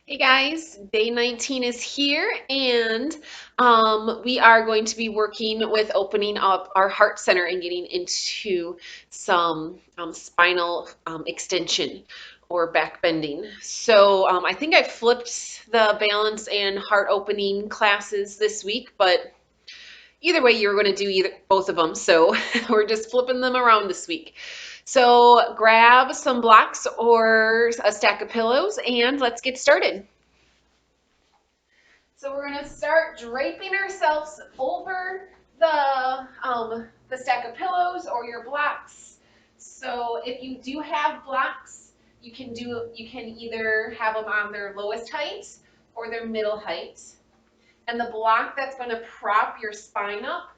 Hey guys, day 19 is here, and we are going to be working with opening up our heart center and getting into some spinal extension or back bending. So I think I flipped the balance and heart opening classes this week, but either way, you're going to do both of them. So we're just flipping them around this week. So grab some blocks or a stack of pillows, and let's get started. So we're going to start draping ourselves over the stack of pillows or your blocks. So if you do have blocks, you can either have them on their lowest height or their middle height. And the block that's going to prop your spine up,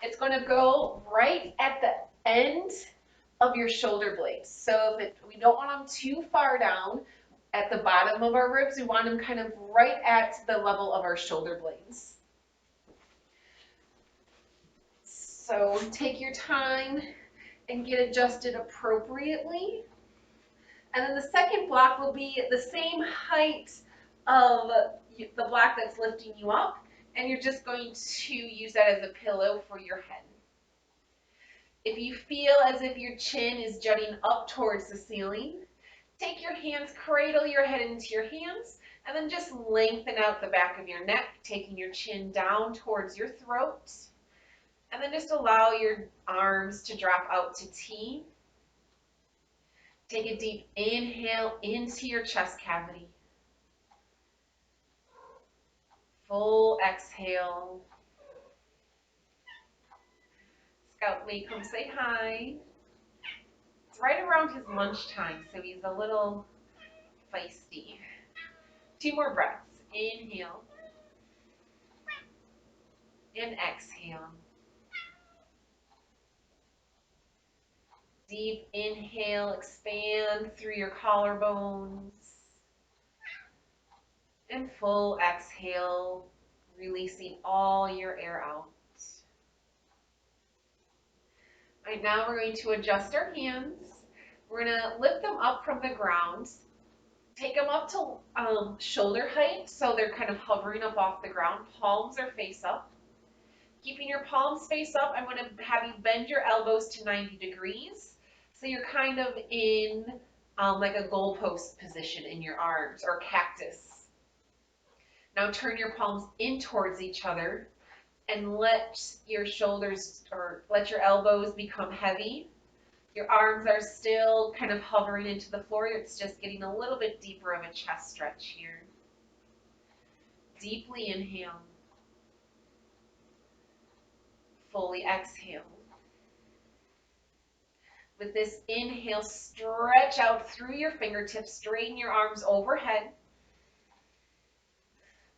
it's going to go right at the end of your shoulder blades. So we don't want them too far down at the bottom of our ribs. We want them kind of right at the level of our shoulder blades. So take your time and get adjusted appropriately. And then the second block will be the same height of the block that's lifting you up, and you're just going to use that as a pillow for your head. If you feel as if your chin is jutting up towards the ceiling, take your hands, cradle your head into your hands, and then just lengthen out the back of your neck, taking your chin down towards your throat. And then just allow your arms to drop out to T. Take a deep inhale into your chest cavity. Full exhale. Scout may come say hi. It's right around his lunchtime, so he's a little feisty. 2 more breaths. Inhale and exhale. Deep inhale, expand through your collarbones. And full exhale, releasing all your air out. All right, now we're going to adjust our hands. We're going to lift them up from the ground. Take them up to shoulder height, so they're kind of hovering up off the ground. Palms are face up. Keeping your palms face up, I'm going to have you bend your elbows to 90 degrees. So you're kind of in like a goalpost position in your arms, or cactus. Now turn your palms in towards each other and let your shoulders or let your elbows become heavy. Your arms are still kind of hovering into the floor. It's just getting a little bit deeper of a chest stretch here. Deeply inhale. Fully exhale. With this inhale, stretch out through your fingertips, straighten your arms overhead.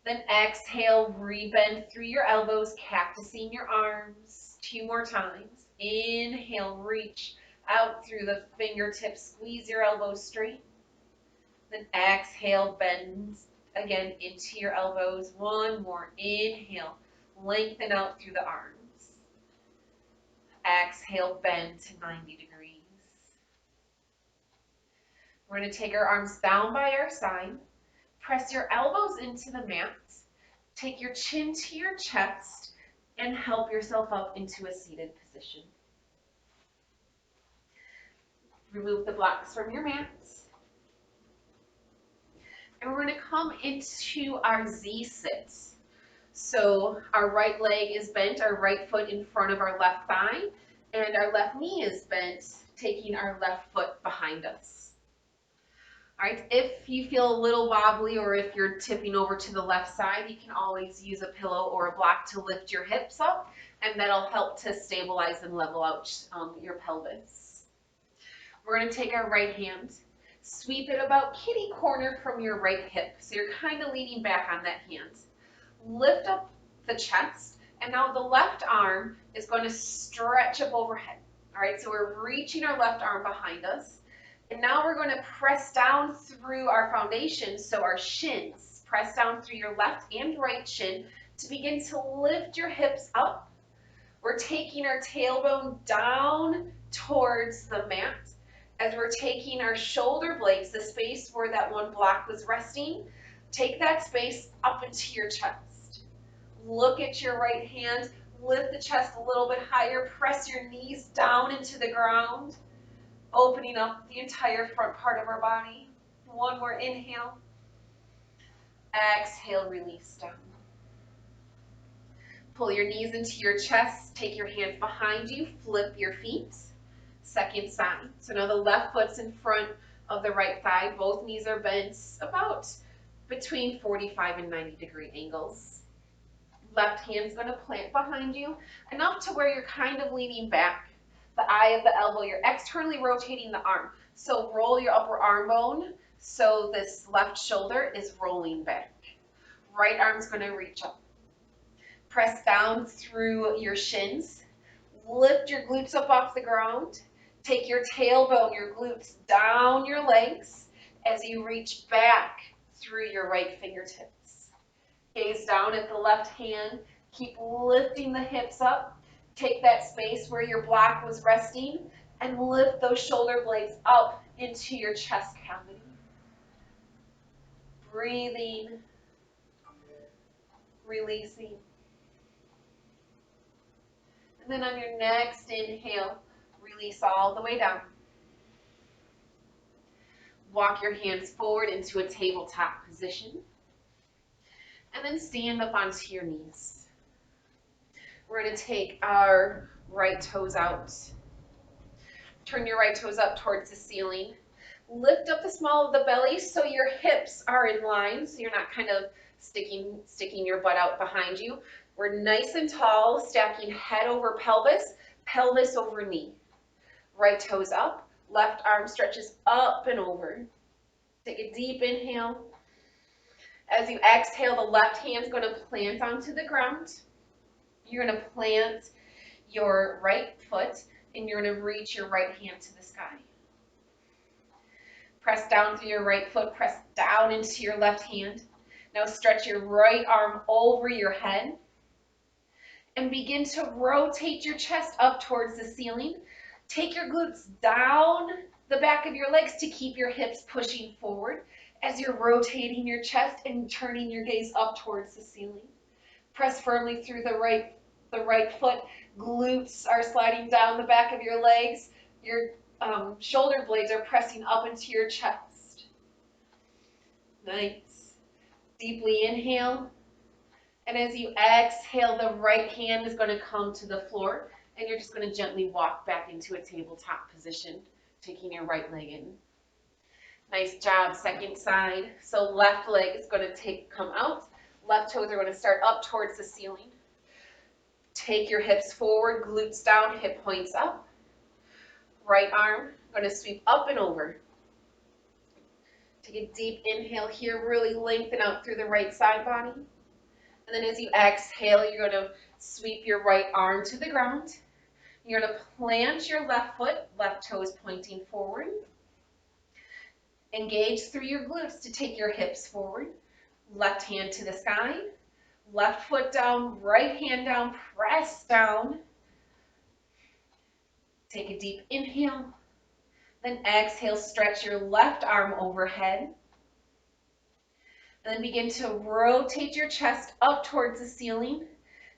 Then exhale, rebend through your elbows, cactusing your arms. 2 more times. Inhale, reach out through the fingertips, squeeze your elbows straight. Then exhale, bend again into your elbows. 1 more. Inhale, lengthen out through the arms. Exhale, bend to 90 degrees. We're going to take our arms down by our side. Press your elbows into the mat. Take your chin to your chest and help yourself up into a seated position. Remove the blocks from your mat. And we're going to come into our Z-sit. So our right leg is bent, our right foot in front of our left thigh, and our left knee is bent, taking our left foot behind us. All right, if you feel a little wobbly or if you're tipping over to the left side, you can always use a pillow or a block to lift your hips up, and that'll help to stabilize and level out your pelvis. We're going to take our right hand, sweep it about kitty corner from your right hip, so you're kind of leaning back on that hand. Lift up the chest, and now the left arm is going to stretch up overhead. All right, so we're reaching our left arm behind us. And now we're going to press down through our foundation, so our shins. Press down through your left and right shin to begin to lift your hips up. We're taking our tailbone down towards the mat, As we're taking our shoulder blades, the space where that one block was resting, take that space up into your chest. Look at your right hand, lift the chest a little bit higher, press your knees down into the ground, opening up the entire front part of our body. One more inhale. Exhale, release down. Pull your knees into your chest, take your hands behind you, flip your feet. Second side. So now the left foot's in front of the right thigh. Both knees are bent about between 45 and 90-degree angles. Left hand's going to plant behind you, enough to where you're kind of leaning back. The eye of the elbow, you're externally rotating the arm. So roll your upper arm bone so this left shoulder is rolling back. Right arm's going to reach up. Press down through your shins. Lift your glutes up off the ground. Take your tailbone, your glutes down your legs as you reach back through your right fingertips. Gaze down at the left hand. Keep lifting the hips up. Take that space where your block was resting and lift those shoulder blades up into your chest cavity. Breathing, releasing. And then on your next inhale, release all the way down. Walk your hands forward into a tabletop position. And then stand up onto your knees. We're going to take our right toes out. Turn your right toes up towards the ceiling. Lift up the small of the belly so your hips are in line, so you're not kind of sticking your butt out behind you. We're nice and tall, stacking head over pelvis, pelvis over knee. Right toes up, left arm stretches up and over. Take a deep inhale. As you exhale, the left hand's going to plant onto the ground. You're going to plant your right foot and you're going to reach your right hand to the sky. Press down through your right foot, press down into your left hand. Now stretch your right arm over your head and begin to rotate your chest up towards the ceiling. Take your glutes down the back of your legs to keep your hips pushing forward as you're rotating your chest and turning your gaze up towards the ceiling. Press firmly through the right foot. Glutes are sliding down the back of your legs. Your shoulder blades are pressing up into your chest. Nice. Deeply inhale. And as you exhale, the right hand is going to come to the floor. And you're just going to gently walk back into a tabletop position, taking your right leg in. Nice job, second side. So left leg is going to come out. Left toes are going to start up towards the ceiling. Take your hips forward, glutes down, hip points up. Right arm going to sweep up and over. Take a deep inhale here, really lengthen out through the right side body. And then as you exhale, you're going to sweep your right arm to the ground. You're going to plant your left foot, left toes pointing forward. Engage through your glutes to take your hips forward. Left hand to the sky. Left foot down, right hand down, press down. Take a deep inhale. Then exhale, stretch your left arm overhead. And then begin to rotate your chest up towards the ceiling.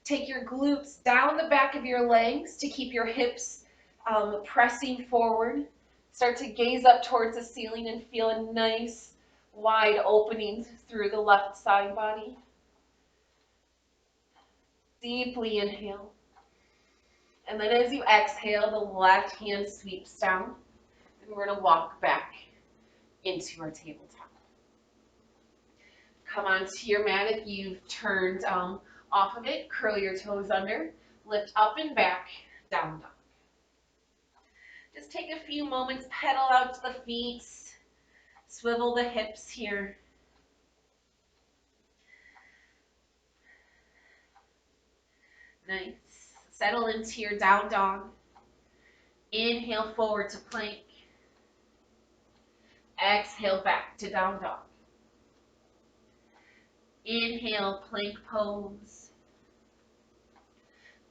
Take your glutes down the back of your legs to keep your hips pressing forward. Start to gaze up towards the ceiling and feel a nice wide opening through the left side body. Deeply inhale. And then as you exhale, the left hand sweeps down. And we're going to walk back into our tabletop. Come onto your mat if you've turned off of it. Curl your toes under. Lift up and back, down dog. Just take a few moments, pedal out to the feet. Swivel the hips here. Nice. Settle into your down dog. Inhale forward to plank. Exhale back to down dog. Inhale, plank pose.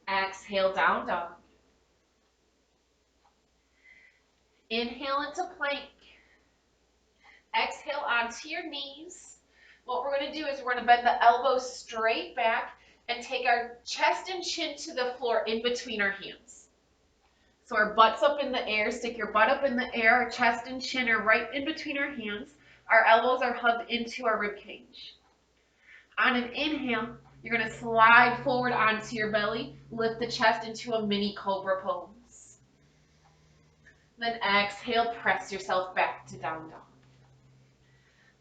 Exhale, down dog. Inhale into plank. Exhale onto your knees. What we're going to do is we're going to bend the elbows straight back and take our chest and chin to the floor in between our hands. So our butt's up in the air. Stick your butt up in the air. Our chest and chin are right in between our hands. Our elbows are hugged into our rib cage. On an inhale, you're going to slide forward onto your belly. Lift the chest into a mini cobra pose. Then exhale, press yourself back to down dog.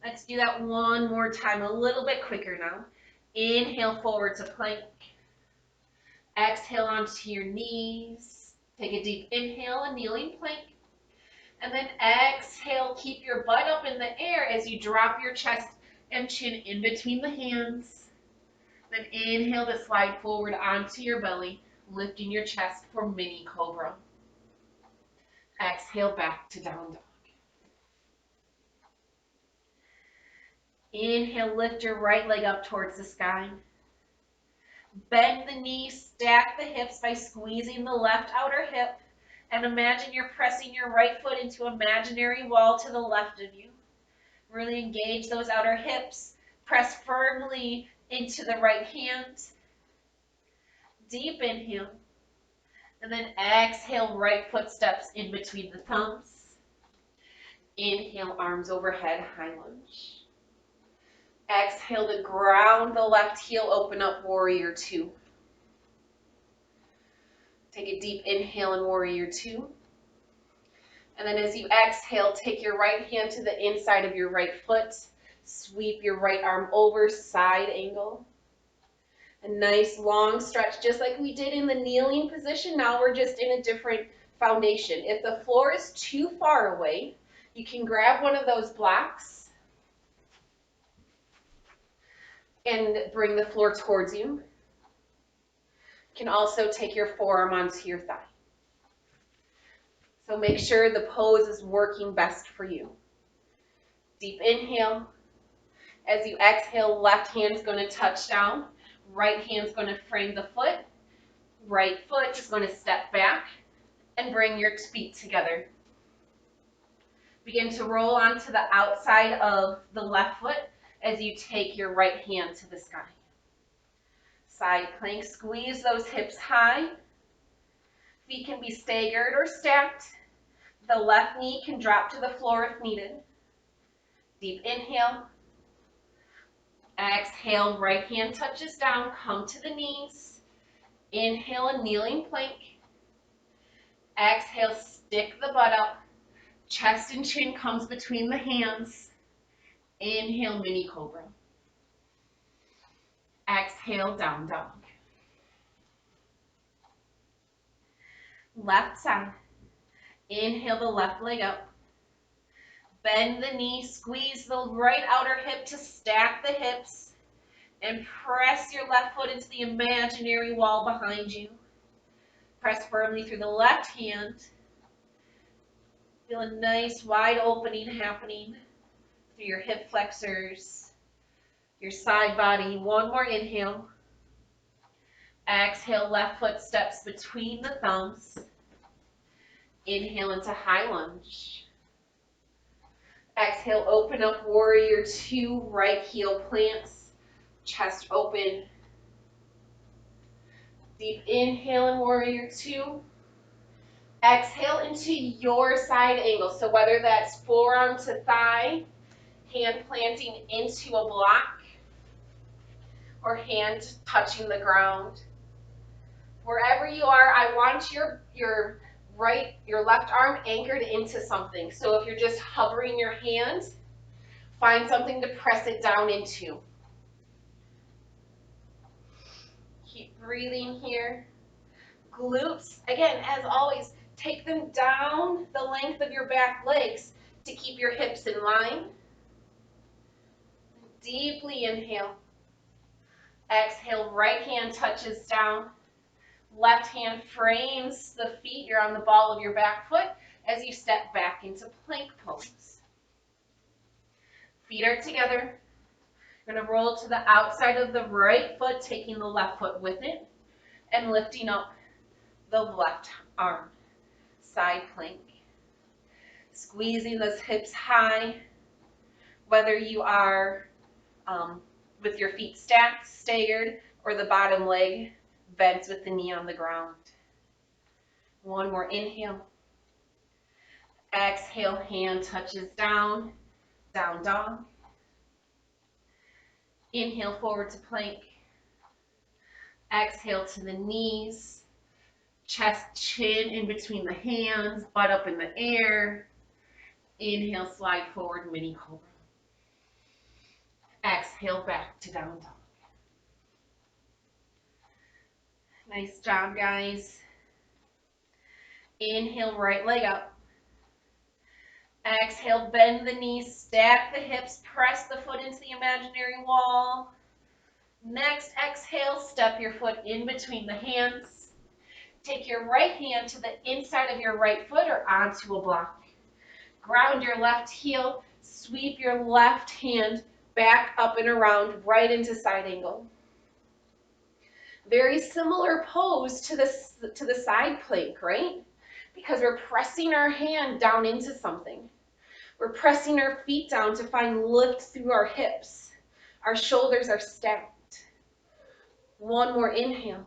Let's do that one more time, a little bit quicker now. Inhale forward to plank. Exhale onto your knees. Take a deep inhale, a kneeling plank. And then exhale, keep your butt up in the air as you drop your chest and chin in between the hands. Then inhale to slide forward onto your belly, lifting your chest for mini cobra. Exhale back to down dog. Inhale, lift your right leg up towards the sky. Bend the knees, stack the hips by squeezing the left outer hip, and imagine you're pressing your right foot into an imaginary wall to the left of you. Really engage those outer hips. Press firmly into the right hand. Deep inhale. And then exhale, right foot steps in between the thumbs. Inhale, arms overhead, high lunge. Exhale to ground the left heel, open up, warrior two. Take a deep inhale in warrior two. And then as you exhale, take your right hand to the inside of your right foot. Sweep your right arm over, side angle. A nice long stretch, just like we did in the kneeling position. Now we're just in a different foundation. If the floor is too far away, you can grab one of those blocks and bring the floor towards you. You can also take your forearm onto your thigh. So make sure the pose is working best for you. Deep inhale. As you exhale, left hand's going to touch down. Right hand's going to frame the foot. Right foot is going to step back and bring your feet together. Begin to roll onto the outside of the left foot as you take your right hand to the sky. Side plank, squeeze those hips high. Feet can be staggered or stacked. The left knee can drop to the floor if needed. Deep inhale. Exhale, right hand touches down, come to the knees. Inhale, a kneeling plank. Exhale, stick the butt up. Chest and chin comes between the hands. Inhale, mini cobra. Exhale, down dog. Left side. Inhale the left leg up. Bend the knee, squeeze the right outer hip to stack the hips, and press your left foot into the imaginary wall behind you. Press firmly through the left hand. Feel a nice wide opening happening through your hip flexors, your side body. One more inhale. Exhale, left foot steps between the thumbs. Inhale into high lunge. Exhale, open up, warrior two, right heel plants, chest open. Deep inhale in warrior two. Exhale into your side angle. So whether that's forearm to thigh, hand planting into a block, or hand touching the ground. Wherever you are, I want your left arm anchored into something. So if you're just hovering your hand, find something to press it down into. Keep breathing here. Glutes, again, as always, take them down the length of your back legs to keep your hips in line. Deeply inhale. Exhale, right hand touches down. Left hand frames the feet. You're on the ball of your back foot as you step back into plank pose. Feet are together. You're going to roll to the outside of the right foot, taking the left foot with it, and lifting up the left arm. Side plank. Squeezing those hips high, whether you are with your feet stacked, staggered, or the bottom leg bent with the knee on the ground. One more inhale. Exhale, hand touches down, down dog. Inhale, forward to plank. Exhale to the knees, chest, chin in between the hands, butt up in the air. Inhale, slide forward, mini cobra. Exhale, back to down dog. Nice job, guys. Inhale, right leg up. Exhale, bend the knees, stack the hips, press the foot into the imaginary wall. Next, exhale, step your foot in between the hands. Take your right hand to the inside of your right foot or onto a block. Ground your left heel, sweep your left hand back up and around right into side angle. Very similar pose to the side plank, right? Because we're pressing our hand down into something. We're pressing our feet down to find lift through our hips. Our shoulders are stacked. One more inhale.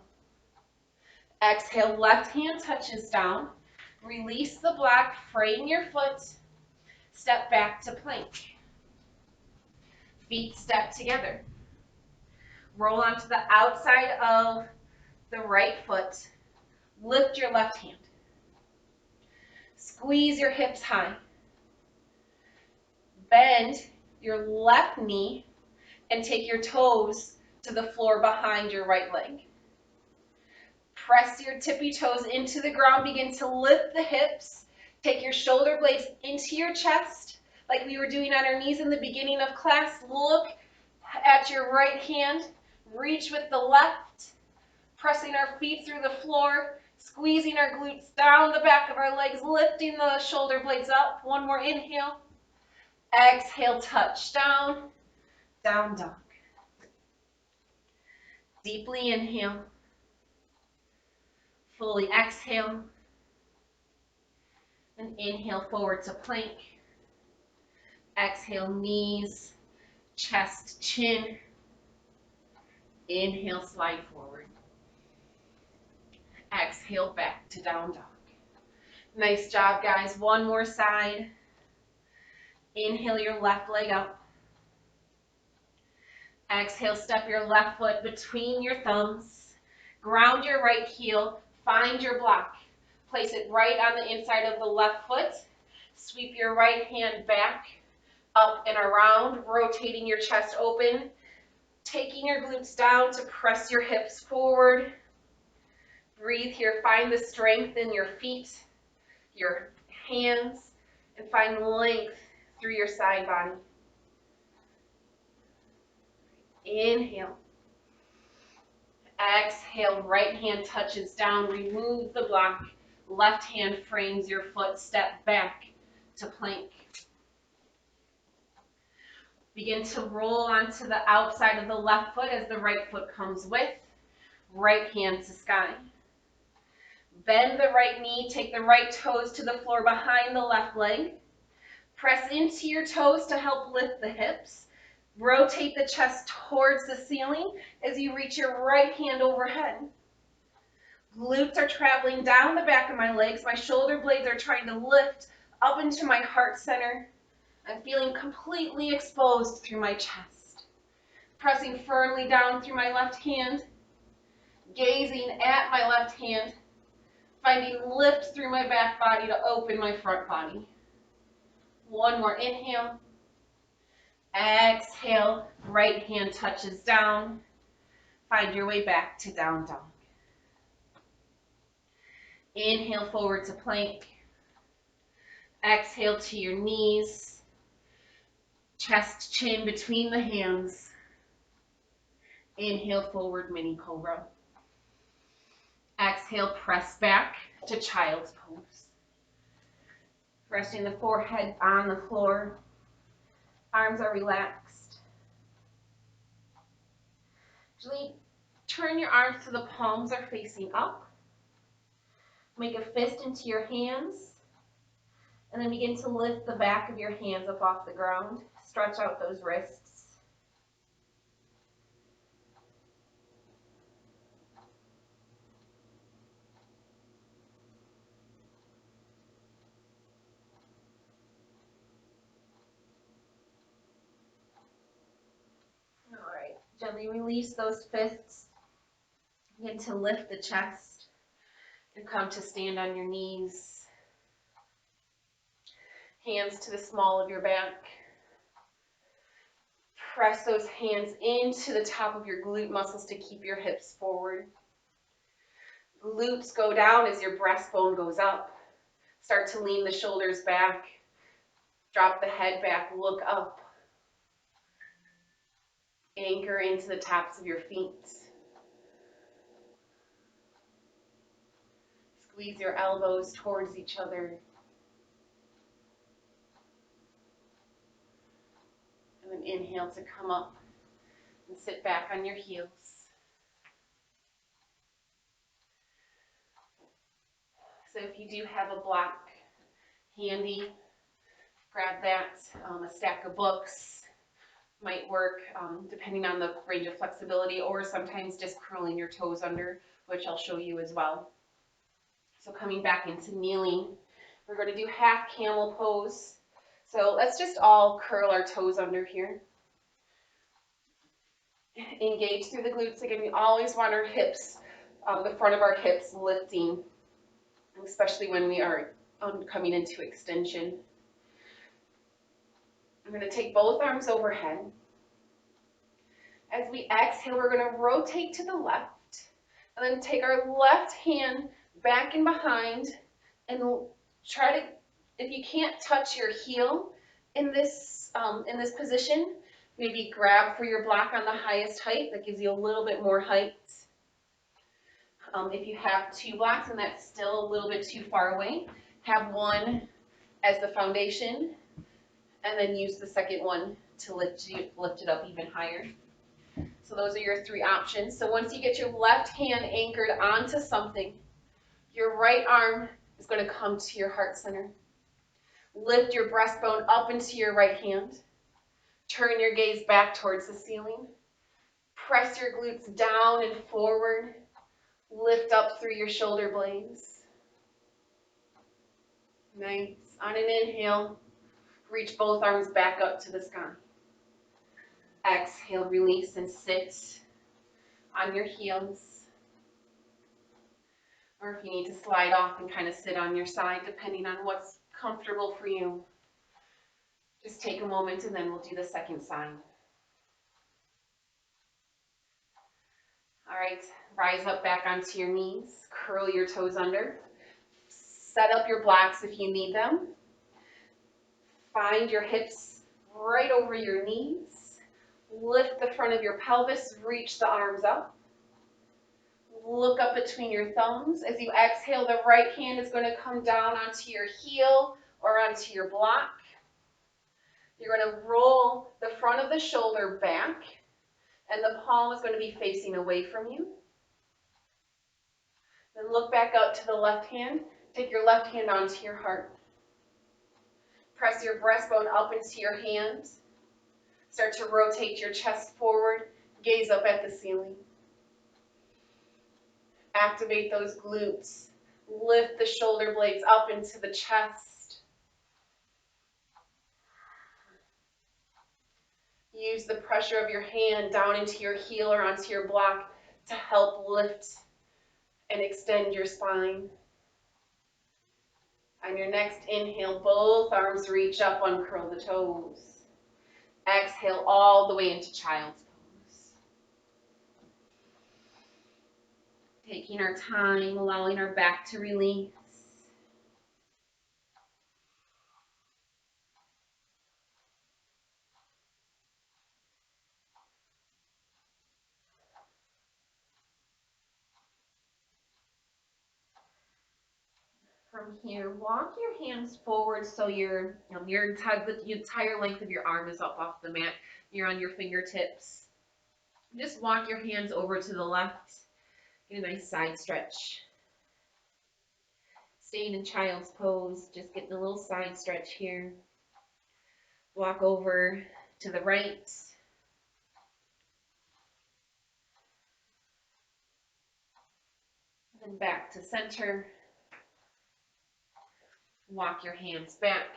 Exhale, left hand touches down. Release the block, frame your foot. Step back to plank. Feet step together. Roll onto the outside of the right foot. Lift your left hand. Squeeze your hips high. Bend your left knee and take your toes to the floor behind your right leg. Press your tippy toes into the ground. Begin to lift the hips. Take your shoulder blades into your chest like we were doing on our knees in the beginning of class. Look at your right hand. Reach with the left. Pressing our feet through the floor. Squeezing our glutes down the back of our legs. Lifting the shoulder blades up. One more inhale. Exhale, touch down. Down dog. Deeply inhale. Fully exhale. And inhale, forward to plank. Exhale, knees, chest, chin. Inhale, slide forward. Exhale, back to down dog. Nice job, guys. One more side. Inhale your left leg up. Exhale, step your left foot between your thumbs. Ground your right heel. Find your block. Place it right on the inside of the left foot. Sweep your right hand back, up and around, rotating your chest open. Taking your glutes down to press your hips forward. Breathe here. Find the strength in your feet, your hands, and find length through your side body. Inhale. Exhale, right hand touches down. Remove the block. Left hand frames your foot. Step back to plank. Begin to roll onto the outside of the left foot as the right foot comes with. Right hand to sky. Bend the right knee. Take the right toes to the floor behind the left leg. Press into your toes to help lift the hips. Rotate the chest towards the ceiling as you reach your right hand overhead. Glutes are traveling down the back of my legs. My shoulder blades are trying to lift up into my heart center. I'm feeling completely exposed through my chest. Pressing firmly down through my left hand. Gazing at my left hand. Finding lift through my back body to open my front body. One more inhale. Exhale, right hand touches down. Find your way back to down dog. Inhale, forward to plank. Exhale to your knees. Chest, chin between the hands. Inhale, forward, mini cobra. Exhale, press back to child's pose. Resting the forehead on the floor. Arms are relaxed. Gently turn your arms so the palms are facing up. Make a fist into your hands And then begin to lift the back of your hands up off the ground. Stretch out those wrists. All right, gently release those fists. Begin to lift the chest and come to stand on your knees. Hands to the small of your back. Press those hands into the top of your glute muscles to keep your hips forward. Glutes go down as your breastbone goes up. Start to lean the shoulders back. Drop the head back, look up. Anchor into the tops of your feet. Squeeze your elbows towards each other. And then inhale to come up and sit back on your heels. So if you do have a block handy, grab that. A stack of books might work depending on the range of flexibility, or sometimes just curling your toes under, which I'll show you as well. So coming back into kneeling, we're going to do half camel pose. So let's just all curl our toes under here. Engage through the glutes. Again, we always want our hips, the front of our hips lifting, especially when we are coming into extension. I'm going to take both arms overhead. As we exhale, we're going to rotate to the left, and then take our left hand back and behind, and try to, if you can't touch your heel in this position, maybe grab for your block on the highest height. That gives you a little bit more height. If you have two blocks and that's still a little bit too far away, have one as the foundation, and then use the second one to lift it up even higher. So those are your three options. So once you get your left hand anchored onto something, your right arm is going to come to your heart center. Lift your breastbone up into your right hand. Turn your gaze back towards the ceiling. Press your glutes down and forward. Lift up through your shoulder blades. Nice. On an inhale, reach both arms back up to the sky. Exhale, release and sit on your heels. Or if you need to slide off and kind of sit on your side, depending on what's comfortable for you. Just take a moment and then we'll do the second side. All right, rise up back onto your knees, curl your toes under. Set up your blocks if you need them. Find your hips right over your knees. Lift the front of your pelvis, reach the arms up. Look up between your thumbs. As you exhale, the right hand is going to come down onto your heel or onto your block. You're going to roll the front of the shoulder back, and the palm is going to be facing away from you. Then look back out to the left hand. Take your left hand onto your heart. Press your breastbone up into your hands. Start to rotate your chest forward. Gaze up at the ceiling. Activate those glutes. Lift the shoulder blades up into the chest. Use the pressure of your hand down into your heel or onto your block to help lift and extend your spine. On your next inhale, both arms reach up, uncurl the toes. Exhale all the way into child's pose. Taking our time, allowing our back to release. From here, walk your hands forward so your entire length of your arm is up off the mat. You're on your fingertips. Just walk your hands over to the left. Get a nice side stretch. Staying in child's pose, just getting a little side stretch here. Walk over to the right, then back to center. Walk your hands back.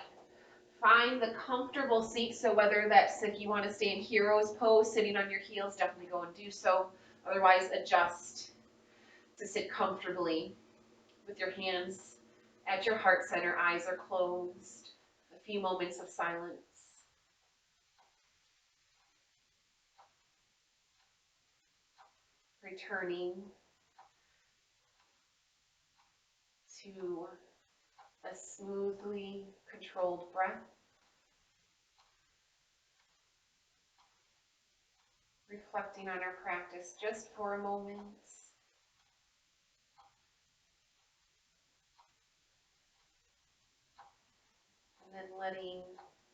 Find the comfortable seat, so whether that's if you want to stay in hero's pose, sitting on your heels, definitely go and do so. Otherwise, adjust to sit comfortably with your hands at your heart center, eyes are closed. A few moments of silence. Returning to a smoothly controlled breath. Reflecting on our practice just for a moment. And then letting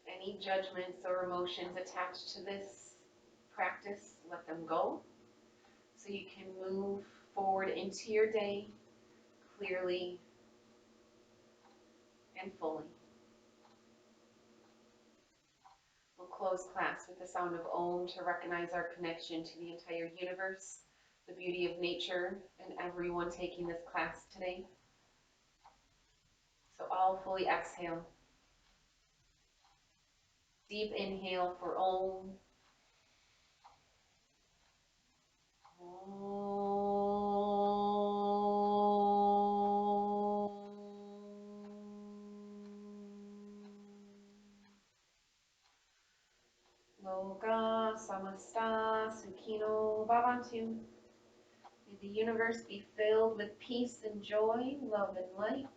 any judgments or emotions attached to this practice, let them go. So you can move forward into your day clearly and fully. We'll close class with the sound of Om to recognize our connection to the entire universe, the beauty of nature, and everyone taking this class today. So all fully exhale. Deep inhale for Om. Loka samasta sukhino bhavantu. May the universe be filled with peace and joy, love and light.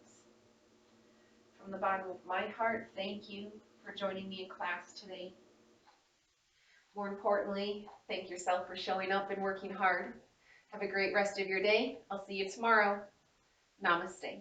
From the bottom of my heart, thank you for joining me in class today. More importantly, thank yourself for showing up and working hard. Have a great rest of your day. I'll see you tomorrow. Namaste.